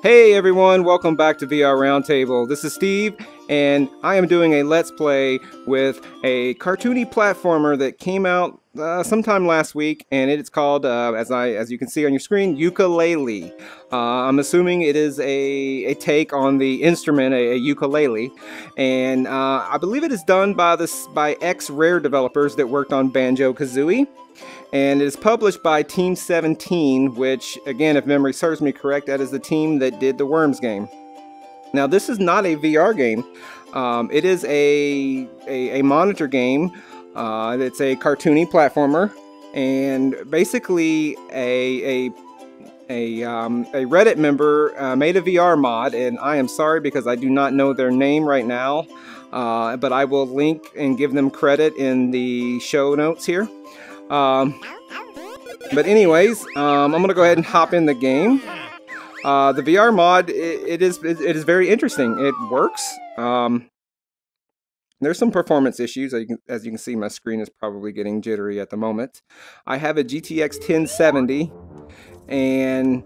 Hey everyone, welcome back to VR Roundtable. This is Steve, and I am doing a Let's Play with a cartoony platformer that came out sometime last week, and it's called, as you can see on your screen, Yooka Laylee. I'm assuming it is a take on the instrument, a ukulele, and I believe it is done by ex-Rare developers that worked on Banjo-Kazooie. And it is published by Team 17, which, again, if memory serves me correct, that is the team that did the Worms game. Now, this is not a VR game. It is a monitor game. It's a cartoony platformer, and basically a Reddit member made a VR mod, and I am sorry because I do not know their name right now, but I will link and give them credit in the show notes here. But anyways, I'm gonna go ahead and hop in the game. The VR mod, it is very interesting. It works. There's some performance issues. As you can see, my screen is probably getting jittery at the moment. I have a GTX 1070, and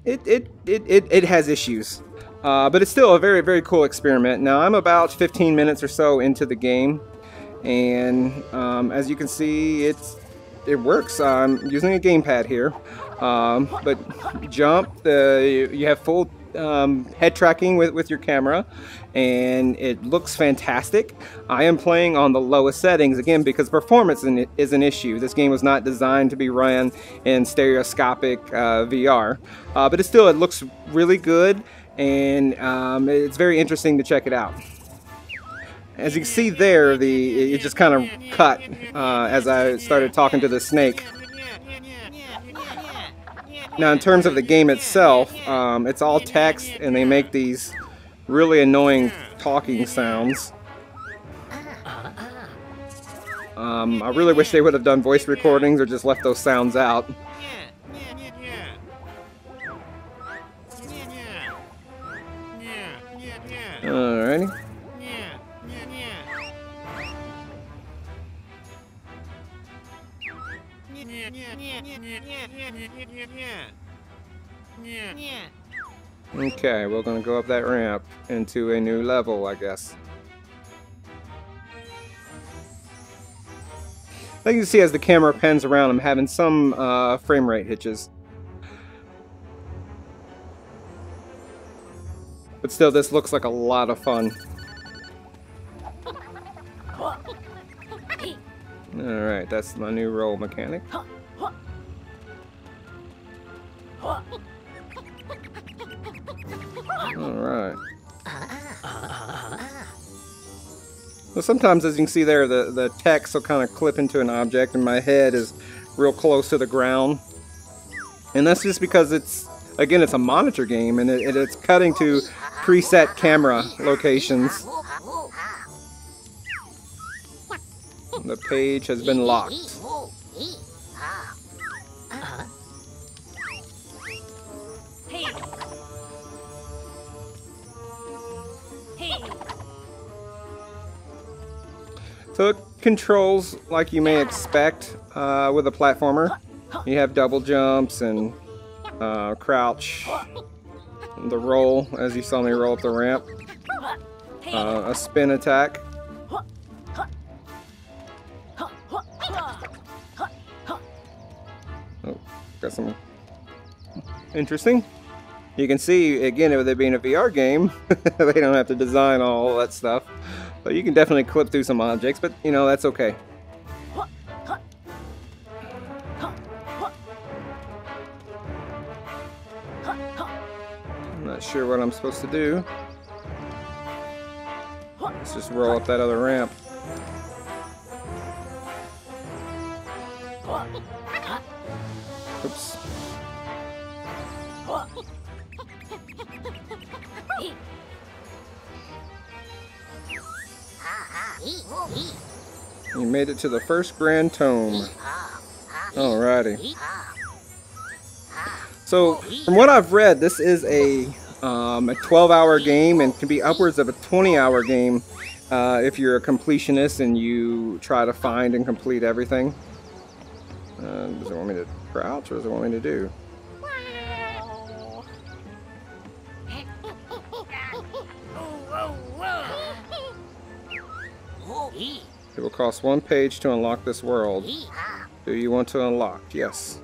it has issues. But it's still a very, very cool experiment. Now I'm about 15 minutes or so into the game. And as you can see, it works. I'm using a gamepad here, but jump. You have full head tracking with your camera, and it looks fantastic. I am playing on the lowest settings again because performance is an issue. This game was not designed to be run in stereoscopic VR, but it looks really good, and it's very interesting to check it out. As you can see there, it just kind of cut as I started talking to the snake. Now, in terms of the game itself, it's all text, and they make these really annoying talking sounds. I really wish they would have done voice recordings or just left those sounds out. Alrighty. Okay, we're gonna go up that ramp into a new level, I guess. Like you can see as the camera pans around, I'm having some frame rate hitches. But still, this looks like a lot of fun. Alright, that's my new roll mechanic. Alright. Well, sometimes, as you can see there, the text will kind of clip into an object, and my head is real close to the ground. And that's just because it's a monitor game, and it's cutting to preset camera locations. The page has been locked. So it controls like you may expect with a platformer. You have double jumps and crouch, the roll, as you saw me roll up the ramp, a spin attack. Oh, got some interesting. You can see, again, with it being a VR game, they don't have to design all that stuff. But you can definitely clip through some objects, but, you know, that's okay. I'm not sure what I'm supposed to do. Let's just roll up that other ramp. Oops. You made it to the first Grand Tome. Alrighty. So, from what I've read, this is a 12-hour game and can be upwards of a 20-hour game if you're a completionist and you try to find and complete everything. Does it want me to crouch, or does it want me to do? will cost 1 page to unlock this world. Do you want to unlock? Yes.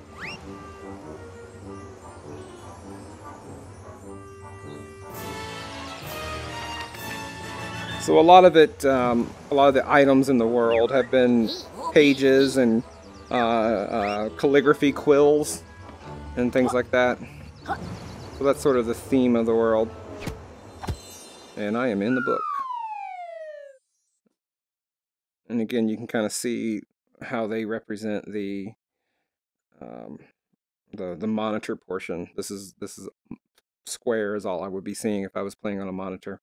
So a lot of it, a lot of the items in the world have been pages and calligraphy quills and things like that. So that's sort of the theme of the world. And I am in the book. And again, you can kind of see how they represent the monitor portion. This is square is all I would be seeing if I was playing on a monitor.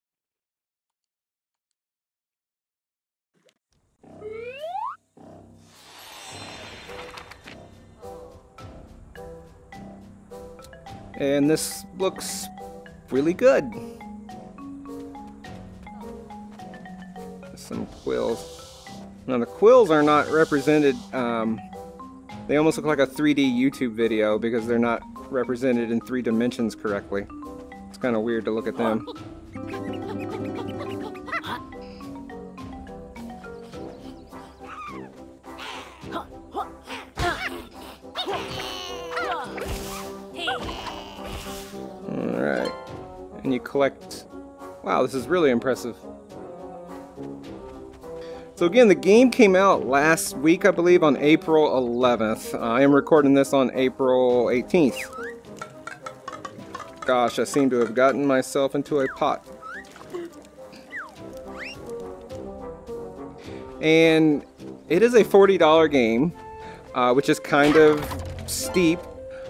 And this looks really good. Some quills. Now the quills are not represented, they almost look like a 3D YouTube video because they're not represented in 3 dimensions correctly. It's kind of weird to look at them. Alright, and you collect, wow, this is really impressive. So again, the game came out last week, I believe, on April 11th. I am recording this on April 18th. Gosh, I seem to have gotten myself into a pot. And it is a $40 game, which is kind of steep,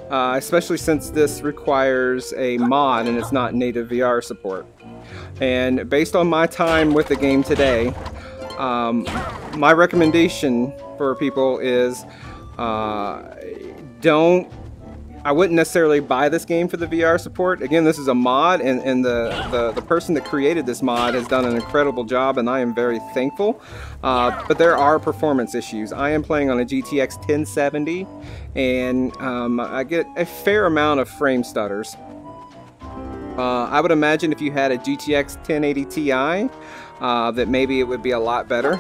especially since this requires a mod and it's not native VR support. And based on my time with the game today, my recommendation for people is I wouldn't necessarily buy this game for the VR support. Again, this is a mod, and the person that created this mod has done an incredible job, and I am very thankful. But there are performance issues. I am playing on a GTX 1070, and I get a fair amount of frame stutters. I would imagine if you had a GTX 1080 Ti, that maybe it would be a lot better,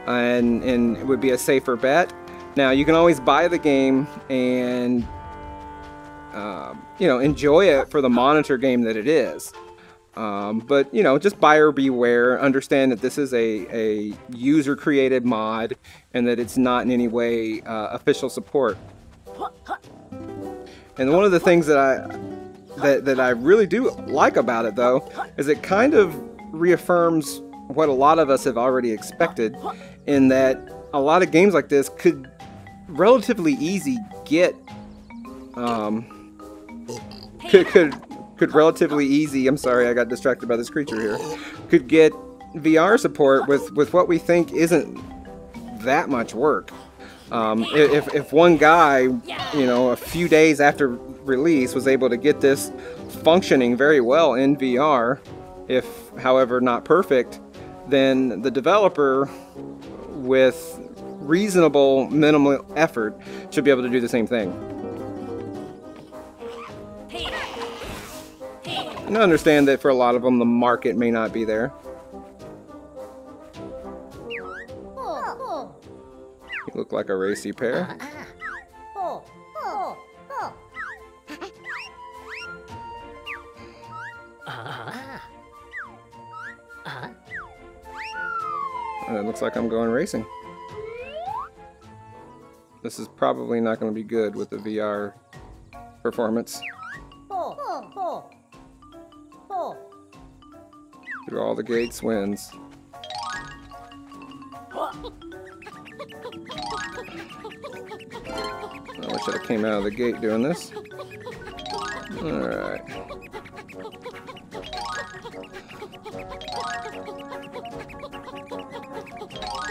and it would be a safer bet. Now, you can always buy the game and you know, enjoy it for the monitor game that it is. But you know, just buyer beware. Understand that this is a user-created mod, and that it's not in any way official support. And one of the things that I really do like about it, though, is it kind of reaffirms what a lot of us have already expected, in that a lot of games like this could relatively easy get could relatively easy, I'm sorry, I got distracted by this creature here, could get VR support with what we think isn't that much work. If one guy, you know, a few days after release was able to get this functioning very well in VR, if however not perfect, then the developer with reasonable minimal effort should be able to do the same thing. And I understand that for a lot of them the market may not be there. You look like a racy pair. And it looks like I'm going racing. This is probably not going to be good with the VR performance. Through all the gates wins. I wish I came out of the gate doing this. Alright.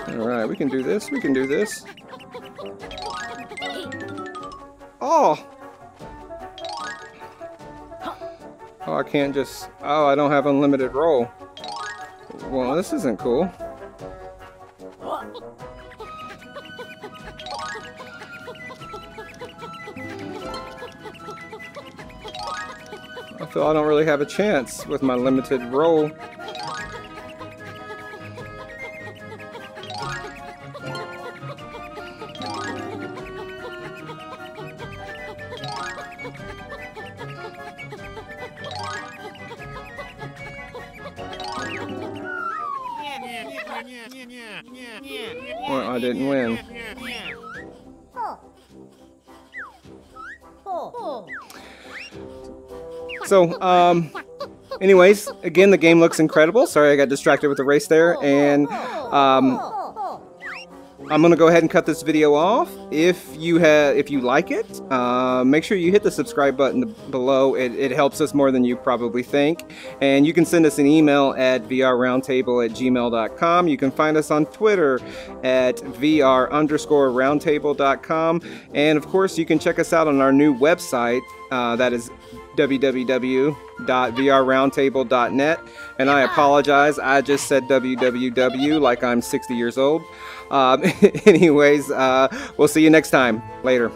Alright, we can do this, we can do this. Oh! Oh, I can't just... Oh, I don't have unlimited roll. Well, this isn't cool. I feel I don't really have a chance with my limited roll. didn't win. So, anyways, again, the game looks incredible. Sorry, I got distracted with the race there. And I'm gonna go ahead and cut this video off. If you like it, make sure you hit the subscribe button below. It helps us more than you probably think. And you can send us an email at vrroundtable@gmail.com. You can find us on Twitter at vr_roundtable.com. And of course, you can check us out on our new website. That is www.vrroundtable.net. And I apologize, I just said www like I'm 60 years old. Anyways, we'll see you next time. Later.